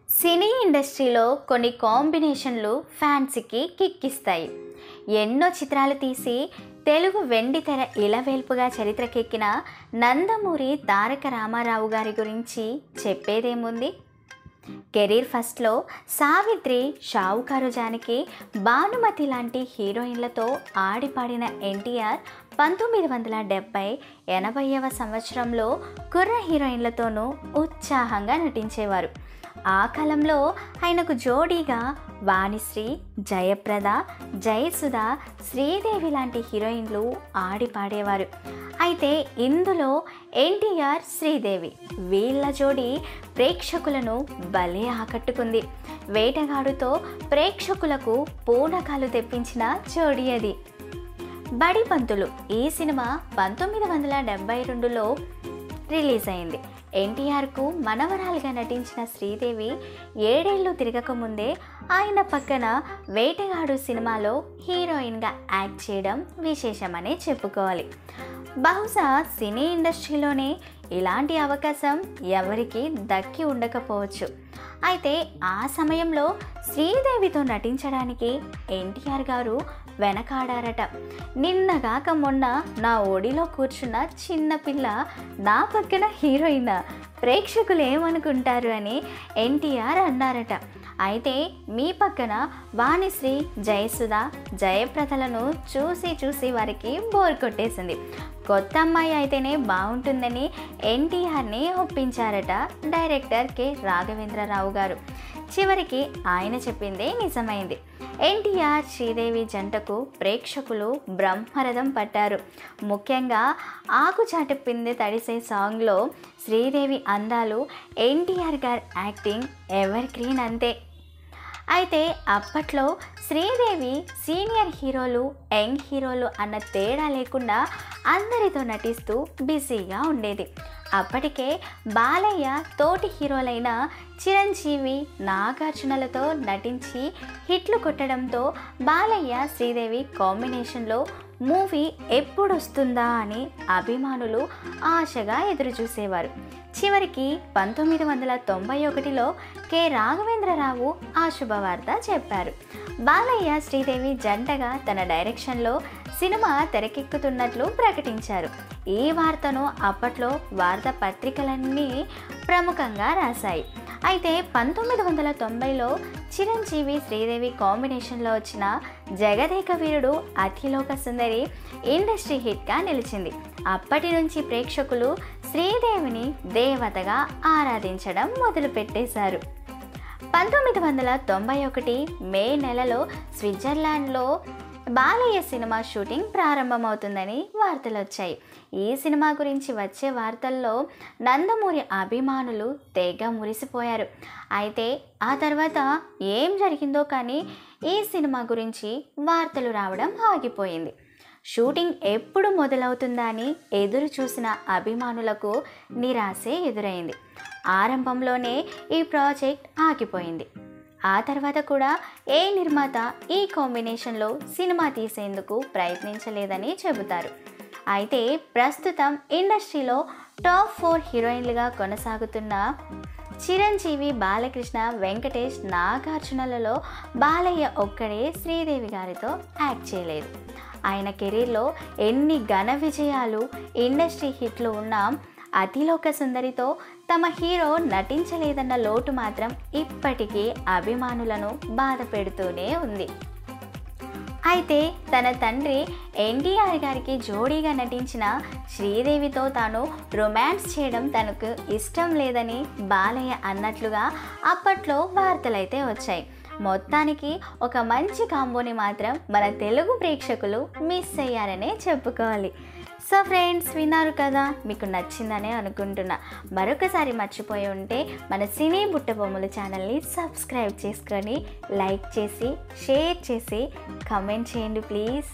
సినీ ఇండస్ట్రీలో కొన్ని కాంబినేషన్లు ఫ్యాన్స్కి కిక్కిస్తాయి. ఎన్నో చిత్రాలు తీసి తెలుగు వెండితెర ఇలవేల్పుగా చరిత్రకెక్కిన నందమూరి తారక రామారావు గారి గురించి చెప్పేదేముంది. కెరీర్ ఫస్ట్లో సావిత్రి, షావుకారు జానకి, భానుమతి లాంటి హీరోయిన్లతో ఆడిపాడిన ఎన్టీఆర్ 1970, 80వ సంవత్సరంలో కుర్ర హీరోయిన్లతోనూ ఉత్సాహంగా నటించేవారు. ఆ కాలంలో ఆయనకు జోడీగా వాణిశ్రీ, జయప్రద, జయసుధ, శ్రీదేవి లాంటి హీరోయిన్లు ఆడిపాడేవారు. అయితే ఇందులో ఎన్టీఆర్, శ్రీదేవి వీళ్ళ జోడీ ప్రేక్షకులను భలే ఆకట్టుకుంది. వేటగాడుతో ప్రేక్షకులకు పూనకాలు తెప్పించిన జోడీ అది. బడి పంతులు ఈ సినిమా 1972లో రిలీజ్ అయింది. ఎన్టీఆర్కు మనవరాలుగా నటించిన శ్రీదేవి 7 ఏళ్ళు తిరగకముందే ఆయన పక్కన వేటగాడు సినిమాలో హీరోయిన్గా యాక్ట్ చేయడం విశేషమనే చెప్పుకోవాలి. బహుశా సినీ ఇండస్ట్రీలోనే ఇలాంటి అవకాశం ఎవరికి దక్కి ఉండకపోవచ్చు. అయితే ఆ సమయంలో శ్రీదేవితో నటించడానికి ఎన్టీఆర్ గారు వెనకాడారట. నిన్నగాక మొన్న నా ఒడిలో కూర్చున్న చిన్నపిల్ల నా పక్కన హీరోయిన్, ప్రేక్షకులు ఏమనుకుంటారు అని ఎన్టీఆర్ అన్నారట. అయితే మీ పక్కన వాణిశ్రీ, జయసుధ, జయప్రదలను చూసి వారికి బోర్ కొట్టేసింది. కొత్త అమ్మాయి అయితేనే బాగుంటుందని ఎన్టీఆర్ని ఒప్పించారట డైరెక్టర్ కె రాఘవేంద్రరావు గారు. చివరికి ఆయన చెప్పిందే నిజమైంది. ఎన్టీఆర్, శ్రీదేవి జంటకు ప్రేక్షకులు బ్రహ్మరథం పట్టారు. ముఖ్యంగా ఆకుచాటు పిందె తడిసే సాంగ్లో శ్రీదేవి అందాలు, ఎన్టీఆర్ గారి యాక్టింగ్ ఎవర్ గ్రీన్ అంతే. అయితే అప్పట్లో శ్రీదేవి సీనియర్ హీరోలు, యంగ్ హీరోలు అన్న తేడా లేకుండా అందరితో నటిస్తూ బిజీగా ఉండేది. అప్పటికే బాలయ్య తోటి హీరోలైన చిరంజీవి, నాగార్జునలతో నటించి హిట్లు కొట్టడంతో బాలయ్య, శ్రీదేవి కాంబినేషన్లో మూవీ ఎప్పుడు వస్తుందా అని అభిమానులు ఆశగా ఎదురుచూసేవారు. చివరికి 1991లో కె రాఘవేంద్రరావు ఆ శుభవార్త చెప్పారు. బాలయ్య, శ్రీదేవి జంటగా తన డైరెక్షన్లో సినిమా తెరకెక్కుతున్నట్లు ప్రకటించారు. ఈ వార్తను అప్పట్లో వార్తాపత్రికలన్నీ ప్రముఖంగా రాశాయి. అయితే 1990లో చిరంజీవి, శ్రీదేవి కాంబినేషన్లో వచ్చిన జగదేక వీరుడు, అతిలోక సుందరి ఇండస్ట్రీ హిట్గా నిలిచింది. అప్పటి నుంచి ప్రేక్షకులు శ్రీదేవిని దేవతగా ఆరాధించడం మొదలుపెట్టేశారు. 1991 మే నెలలో స్విట్జర్లాండ్లో బాలయ్య సినిమా షూటింగ్ ప్రారంభమవుతుందని వార్తలు వచ్చాయి. ఈ సినిమా గురించి వచ్చే వార్తల్లో నందమూరి అభిమానులు తెగ మురిసిపోయారు. అయితే ఆ తర్వాత ఏం జరిగిందో కానీ ఈ సినిమా గురించి వార్తలు రావడం ఆగిపోయింది. షూటింగ్ ఎప్పుడు మొదలవుతుందా అని ఎదురు చూసిన అభిమానులకు నిరాశే ఎదురైంది. ఆరంభంలోనే ఈ ప్రాజెక్ట్ ఆగిపోయింది. ఆ తర్వాత కూడా ఏ నిర్మాత ఈ కాంబినేషన్లో సినిమా తీసేందుకు ప్రయత్నించలేదని చెబుతారు. అయితే ప్రస్తుతం ఇండస్ట్రీలో టాప్ 4 హీరోయిన్లుగా కొనసాగుతున్న చిరంజీవి, బాలకృష్ణ, వెంకటేష్, నాగార్జునలలో బాలయ్య ఒక్కడే శ్రీదేవి గారితో యాక్ట్ చేయలేదు. ఆయన కెరీర్లో ఎన్ని ఘన విజయాలు, ఇండస్ట్రీ హిట్లు ఉన్నా అతిలోక సుందరితో తమ హీరో నటించలేదన్న లోటు మాత్రం ఇప్పటికీ అభిమానులను బాధ పెడుతూనే ఉంది. అయితే తన తండ్రి ఎన్టీఆర్ గారికి జోడీగా నటించిన శ్రీదేవితో తాను రొమాన్స్ చేయడం తనకు ఇష్టం లేదని బాలయ్య అన్నట్లుగా అప్పట్లో వార్తలైతే వచ్చాయి. మొత్తానికి ఒక మంచి కాంబోని మాత్రం మన తెలుగు ప్రేక్షకులు మిస్ అయ్యారనే చెప్పుకోవాలి. సో ఫ్రెండ్స్, విన్నారు కదా, మీకు నచ్చిందనే అనుకుంటున్నా. మరొకసారి మర్చిపోయి ఉంటే మన సినీ బుట్టబొమ్మలు ఛానల్ని సబ్స్క్రైబ్ చేసుకొని లైక్ చేసి, షేర్ చేసి, కమెంట్ చేయండి ప్లీజ్.